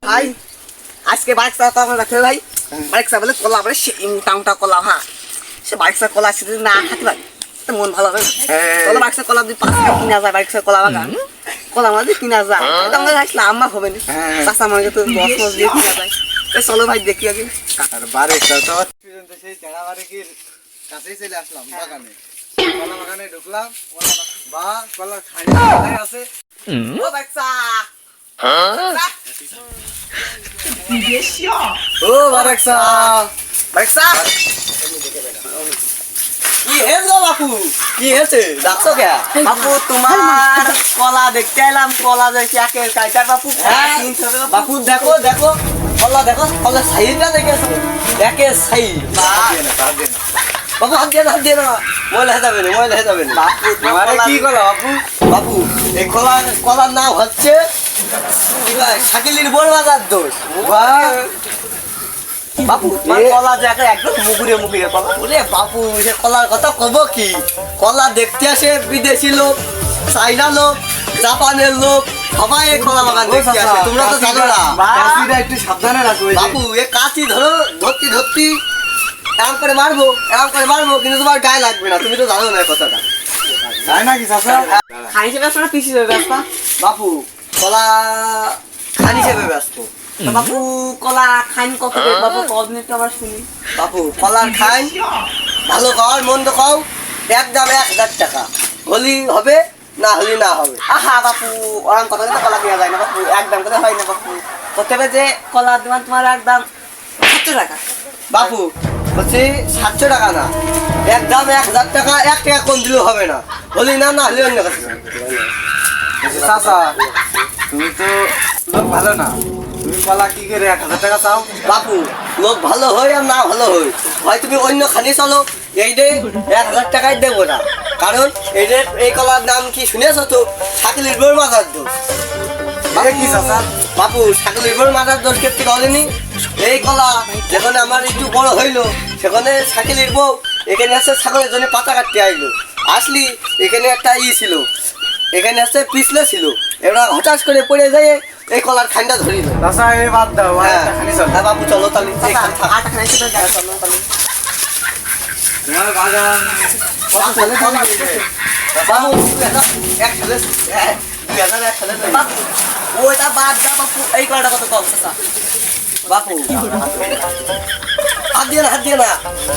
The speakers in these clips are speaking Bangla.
ভাই আজকে বাইক চালাতে আমার রাখে ভাই বাইক চালালে কলা বলে সে টাউনটা কলা হ্যাঁ সে বাইক চালা কলা সেদিন না খাতে পারি তো মন ভালো হবে চলো বাইক চালা কলা যদি 5 টাকা কিনা যায় বাইক চালা কলা বাগান কলা মাঝে কিনা যায় এটা আমাদের আসলে আমার হবে না চাষা মানে তো 10 মাস দিয়ে কিনা যায় চলো ভাই দেখি আগে বারে তো সেই চেড়া বারে কি কাছেই চলে আসলাম বাগানে কলা বাগানে ঢুকলাম বা কলা খাই আছে ও বাইক চা ও বারেকসা বারেকসা কি হেলো বাপু কি হয়েছে ডাকছো কে বাপু তোমার কলা দেখতে এলাম কলা দেখি একে কাইটার বাপু বাপু দেখো দেখো কলা দেখো কলা সাইজটা দেখেছো একে সাই বাপু হাত দিয়ে না ময়লা যাবে না ময়লা যাবে না বাপু তোমার কি কলা বাপু বাপু এই কলার নাম হচ্ছে শাকিলির বড় বাজার দোষ বাপু তোমার কলা দেখে একদম মুগুরে মুগুরে কলা ওরে বাপু সে কলার কথা কব কি কলা দেখতে আসে বিদেশি লোক চাইনা লোক জাপানের লোক সবাই এই কলা বাগান দেখতে আসে তোমরা তো জানো না কাশিটা একটু সাবধানে রাখো বাপু এ কাঁচি ধরো ধরতি এরকম করে মারবো কিন্তু তোমার গায়ে লাগবে না তুমি তো জানো না কথাটা তাই নাকি চাচা খাইছে ব্যস্ত না পিসি ব্যস্ত বাপু কলা খান হিসেবে ব্যস্ত বাপু কলা খাইন কত বাপু কদিন একটু আবার শুনি বাপু কলার খাই ভালো খাওয়ার মন্দ খাও একদম 1000 টাকা হলি হবে না হলি না হবে আহা বাপু ওরকম কথা কিন্তু কলা দেওয়া যায় না বাপু একদম করে হয় না বাপু করতে হবে যে কলা দিমান তোমার একদম 700 টাকা বাপু বলছি 700 টাকা না একদম 1000 টাকা 1 টাকা কম দিলেও হবে না হলি না হলি অন্য কাছে চাচা তুমি তো লোক ভালো না তুমি কলা কি করে 1000 টাকা চাও বাপু লোক ভালো হয় আর না ভালো হয় হয় তুমি অন্য খানি চলো এইটাই 1000 টাকায় দেবো না কারণ এই কলার নাম কি শুনেছো তো শাকিলির বড় মাজার দোষ কি চাচা বাপু শাকিলির বড় মাজার দোষ ক্ষেত্রে বলেনি এই কলা যেখানে আমার একটু বড় হইলো সেখানে শাকিলির বউ এখানে আসছে ছাগলের জন্য পাতা কাটতে আইলো আসলি এখানে একটা ছিল এখানে আসছে পিছলে ছিল এবার হঠাৎ করে পড়ে যায় এই কলার খান্ডা ধরিল চাচা এই বাদ দাও হ্যাঁ বাবু চলো তাহলে আটা খাইছে তো চলো তাহলে তোমার বাগান বাবু এক খেলে 2000 এক খেলে বাপু ওইটা বাদ দা বাপু এই কলাটা কত কম চাচা বাপু হাত দিয়ে না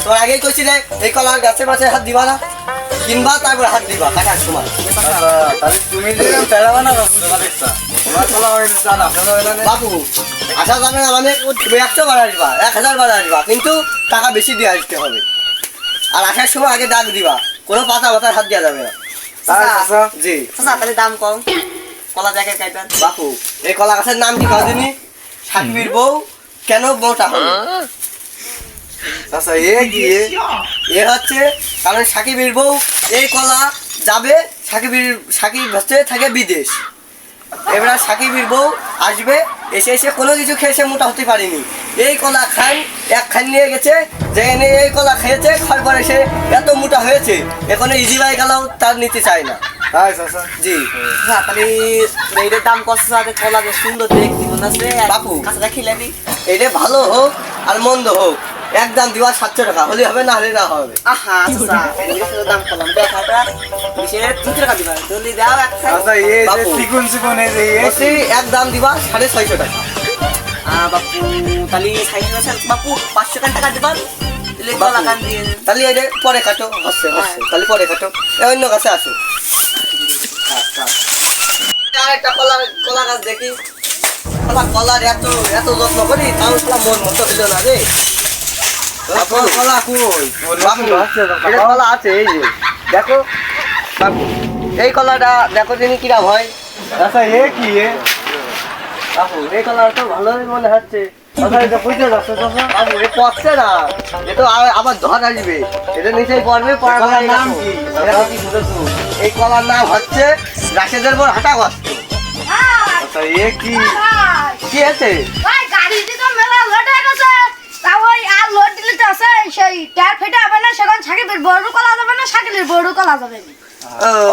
তো আগেই কইছি রে এই কলার গাছে মাছে হাত দিবা না কিনবা তারপর হাত দিবা কাটার সময় তাহলে তুমি যে চালাবা না তোমার কলা জানা বাপু আসা যাবে না মানে 100 বার আসবা 1000 বার আসবা কিন্তু টাকা বেশি দিয়ে আসতে হবে আর আসার সময় আগে ডাক দিবা কোনো পাতা পাতার হাত দেওয়া যাবে না চাচা জি চাচা তাহলে দাম কম কলা দেখে কাইটা বাপু এই কলা গাছের নাম কি কাউদিনি সাকিবির বউ কেন বউটা হবে চাচা এ কি এ হচ্ছে কারণ সাকিবের বউ এই কলা যাবে সাকিব হচ্ছে থাকে বিদেশ এবার সাকিবের বউ আসবে এসে কোনো কিছু খেয়ে সে মোটা হতে পারেনি এই কলা এক খান নিয়ে গেছে যেখানে এই কলা খেয়েছে খাওয়ার পরে সে এত মোটা হয়েছে এখানে ইজি বাই গেলেও তার নিতে চায় না তাই চাচা জি তাহলে এইটার দাম কত আছে কলা যে সুন্দর দেখতে মনে আছে বাপু কাঁচা খিলানি এটা ভালো হোক আর মন্দ হোক একদম দিবা 700 টাকা হলে হবে না হলে না হবে আহা চাচা এইটার দাম কলাম দেখাটা বিশেষ 300 টাকা দিবা তুমি দাও একটা চাচা এই যে বাপু। চিকন এই যে বলছি একদম দিবা 650 টাকা বাপু তাহলে সাইজ আছে বাপু 500 টাকা দিবা তাহলে কলা কান দিয়ে তাহলে এটা পরে কাটো হচ্ছে তাহলে পরে কাটো অন্য কাছে আসো একটা কলা গাছ দেখি কলার এত যত্ন করি তাও মন মতো হইল না রে কলা কই এটা কলা আছে এই যে দেখো বাবু এই কলাটা দেখো তিনি কিরাম হয় চাচা এ কি বাবু এই কলাটা তো ভালোই মনে হচ্ছে চাচা এটা কইতে যাচ্ছে চাচা বাবু এ পড়ছে না এ তো আবার ধর আসবে এটা নিচেই পড়বে কলার নাম কি এই কলার নাম হচ্ছে রাশেদের বড় হাঁটা গস্ত চাচা এ কি কি আছে ভাই গাড়ি দিতে মেলা লোড হয়ে গেছে তা ওই আর লোড দিলে তো আছে সেই টায়ার ফেটে হবে না সেখানে সাকিবের বড় কলা যাবে না সাকিলের বড় কলা যাবে না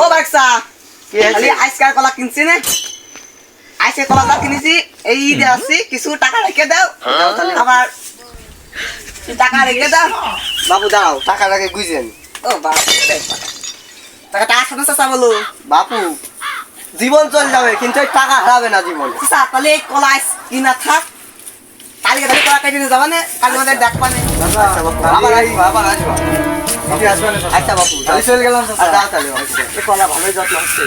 ও বাক্সা কি আছে খালি আইসকার কলা কিনছি না আজকে কলা যা কিনেছি এই ঈদে আসছি কিছু টাকা রেখে দাও আবার টাকা রেখে দাও বাপু দাও টাকাটাকে গুইছেন ও বাবা টাকা টাকা সাথে চাচা বলো বাপু জীবন চলে যাবে কিন্তু এই টাকা হারাবে না জীবনে চাচা তাহলে এই কলা কিনা থাক কালকে তাহলে কলা কেটে নিয়ে যাবা না কালকে আমাদের দেখ পানে আবার আসবো আপনি আসবেন না? আচ্ছা বাপু তাহলে চলে গেলাম আর দাও তাহলে এই কলা ভালোই যত্ন হচ্ছে